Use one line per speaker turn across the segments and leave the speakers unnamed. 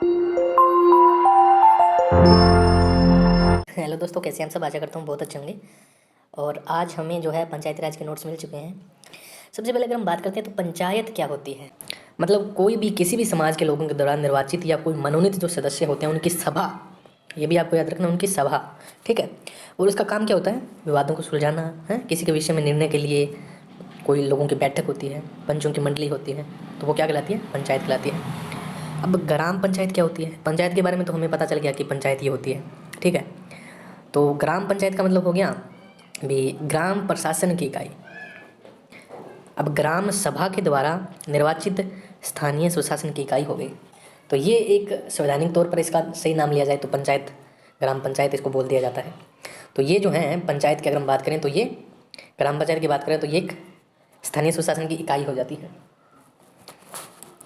Hello दोस्तों, कैसे हैं हम सब। आशा करता हूँ बहुत अच्छे होंगे। और आज हमें जो है पंचायती राज के नोट्स मिल चुके हैं। सबसे पहले अगर हम बात करते हैं तो पंचायत क्या होती है। मतलब कोई भी किसी भी समाज के लोगों के द्वारा निर्वाचित या कोई मनोनीत जो सदस्य होते हैं उनकी सभा। ये भी आपको याद रखना, उनकी सभा। ठीक है। और उसका काम क्या होता है? विवादों को सुलझाना है। किसी के विषय में निर्णय के लिए कोई लोगों की बैठक होती है, पंचों की मंडली होती है, तो वो क्या कहलाती है? पंचायत कहलाती है। अब ग्राम पंचायत क्या होती है? पंचायत के बारे में तो हमें पता चल गया कि पंचायत ये होती है। ठीक है। तो ग्राम पंचायत का मतलब हो गया भी ग्राम प्रशासन की इकाई। अब ग्राम सभा के द्वारा निर्वाचित स्थानीय स्वशासन की इकाई हो गई। तो ये एक संवैधानिक तौर पर इसका सही नाम लिया जाए तो पंचायत, ग्राम पंचायत इसको बोल दिया जाता है। तो ये जो है पंचायत की अगर हम बात करें तो ये, ग्राम पंचायत की बात करें तो ये एक स्थानीय स्वशासन की इकाई हो जाती है।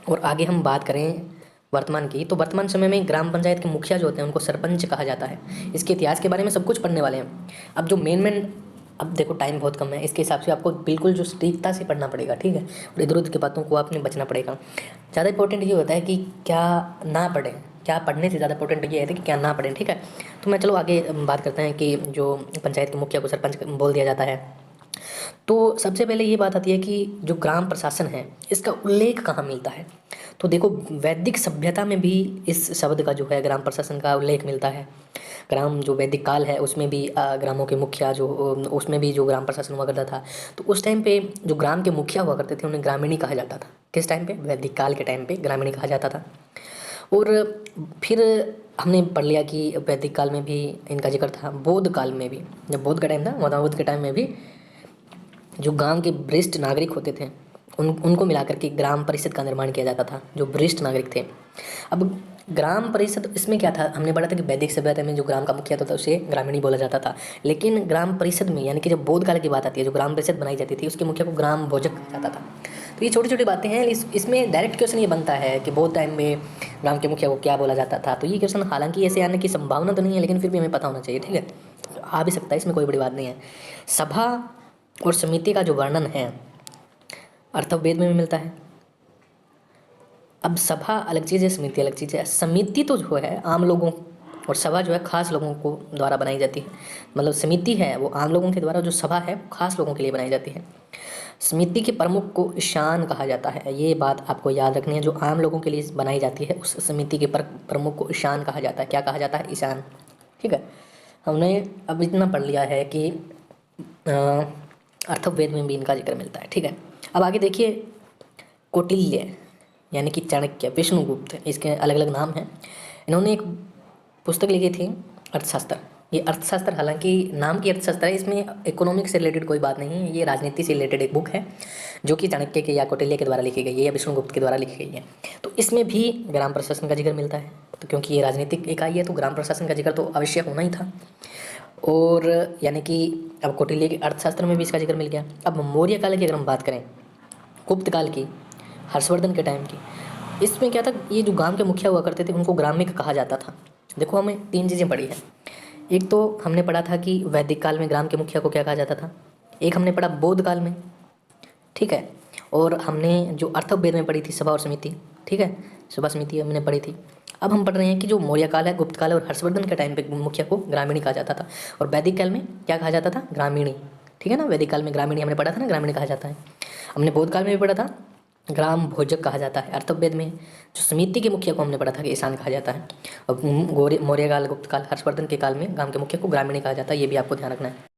और आगे हम बात करें वर्तमान की, तो वर्तमान समय में ग्राम पंचायत के मुखिया जो होते हैं उनको सरपंच कहा जाता है। इसके इतिहास के बारे में सब कुछ पढ़ने वाले हैं। अब जो मेन अब देखो टाइम बहुत कम है, इसके हिसाब से आपको बिल्कुल जो सटीकता से पढ़ना पड़ेगा। ठीक है। और इधर उधर की बातों को आपने बचना पड़ेगा। ज़्यादा इंपॉर्टेंट ये होता है कि क्या ना पढ़ें, क्या पढ़ने से ज़्यादा इंपॉर्टेंट ये है कि क्या ना पढ़ें। ठीक है। तो मैं चलो आगे बात करते हैं कि जो पंचायत के मुखिया को सरपंच बोल दिया जाता है। तो सबसे पहले ये बात आती है कि जो ग्राम प्रशासन है इसका उल्लेख कहाँ मिलता है। तो देखो वैदिक सभ्यता में भी इस शब्द का जो है ग्राम प्रशासन का उल्लेख मिलता है। ग्राम जो वैदिक काल है उसमें भी ग्रामों के मुखिया जो उसमें भी जो ग्राम प्रशासन हुआ करता था, तो उस टाइम पे जो ग्राम के मुखिया हुआ करते थे उन्हें ग्रामीणी कहा जाता था। किस टाइम पे? वैदिक काल के टाइम पे ग्रामीणी कहा जाता था। और फिर हमने पढ़ लिया कि वैदिक काल में भी इनका जिक्र था, बौद्ध काल में भी, जब बौद्ध का टाइम था, महात्मा बुद्ध के टाइम में भी जो गांव के वरिष्ठ नागरिक होते थे उनको मिलाकर के ग्राम परिषद का निर्माण किया जाता था, जो वरिष्ठ नागरिक थे। अब ग्राम परिषद इसमें क्या था, हमने पढ़ा था कि वैदिक सभ्यता में जो ग्राम का मुखिया होता था उसे ग्रामीणी बोला जाता था। लेकिन ग्राम परिषद में यानी कि जब बौद्ध काल की बात आती है, जो ग्राम परिषद बनाई जाती थी उसके मुखिया को ग्राम भोजक कहा जाता था। तो ये छोटी छोटी बातें हैं। इसमें डायरेक्ट क्वेश्चन ये बनता है कि बौद्ध टाइम में ग्राम के मुखिया को क्या बोला जाता था। तो ये क्वेश्चन हालांकि ऐसे आने की संभावना तो नहीं है, लेकिन फिर भी हमें पता होना चाहिए। ठीक है। आ भी सकता है, इसमें कोई बड़ी बात नहीं है। सभा और समिति का जो वर्णन है अर्थवेद में भी मिलता है। अब सभा अलग चीज़ है, समिति अलग चीज़ है। समिति तो जो है आम लोगों, और सभा जो है खास लोगों को द्वारा बनाई जाती है। मतलब समिति है वो आम लोगों के द्वारा, जो सभा है वो खास लोगों के लिए बनाई जाती है। समिति के प्रमुख को ईशान कहा जाता है। ये बात आपको याद रखनी है, जो आम लोगों के लिए बनाई जाती है उस समिति के प्रमुख को ईशान कहा जाता है। क्या कहा जाता है? ईशान। ठीक है। हमने अब इतना पढ़ लिया है कि अर्थवेद में भी इनका जिक्र मिलता है। ठीक है। अब आगे देखिए, कौटिल्य यानी कि चाणक्य, विष्णुगुप्त, इसके अलग अलग नाम हैं। इन्होंने एक पुस्तक लिखी थी अर्थशास्त्र। ये अर्थशास्त्र हालांकि नाम की अर्थशास्त्र है, इसमें इकोनॉमिक्स से रिलेटेड कोई बात नहीं है, ये राजनीति से रिलेटेड एक बुक है जो कि चाणक्य के या कौटिल्य के द्वारा लिखी गई है या विष्णुगुप्त के द्वारा लिखी गई है। तो इसमें भी ग्राम प्रशासन का जिक्र मिलता है। तो क्योंकि ये राजनीतिक इकाई है तो ग्राम प्रशासन का जिक्र तो अवश्य होना ही था। और यानी कि अब कौटिल्य के अर्थशास्त्र में भी इसका जिक्र मिल गया। अब मौर्य काल की अगर हम बात करें, गुप्त काल की, हर्षवर्धन के टाइम की, इसमें क्या था, ये जो गांव के मुखिया हुआ करते थे उनको ग्रामिक कहा जाता था। देखो हमने तीन चीज़ें पढ़ी है। एक तो हमने पढ़ा था कि वैदिक काल में ग्राम के मुखिया को क्या कहा जाता था। एक हमने पढ़ा बौद्ध काल में। ठीक है। और हमने जो अर्थवेद में पढ़ी थी सभा और समिति। ठीक है। सभा समिति हमने पढ़ी थी। अब हम पढ़ रहे हैं कि जो मौर्य काल है, गुप्त काल है और हर्षवर्धन के टाइम पे मुखिया को ग्रामीणी कहा जाता था। और वैदिक काल में क्या कहा जाता था? ग्रामीणी। ठीक है ना। वैदिक काल में ग्रामीणी हमने पढ़ा था ना, ग्रामीणी कहा जाता है। हमने बौद्ध काल में भी पढ़ा था, ग्राम भोजक कहा जाता है। अर्थवेद में जो समिति के मुखिया को हमने पढ़ा था कि ईशान कहा जाता है। और मौर्य काल, गुप्त काल, हर्षवर्धन के काल में ग्राम के मुखिया को ग्रामीणी कहा जाता है। ये भी आपको ध्यान रखना है।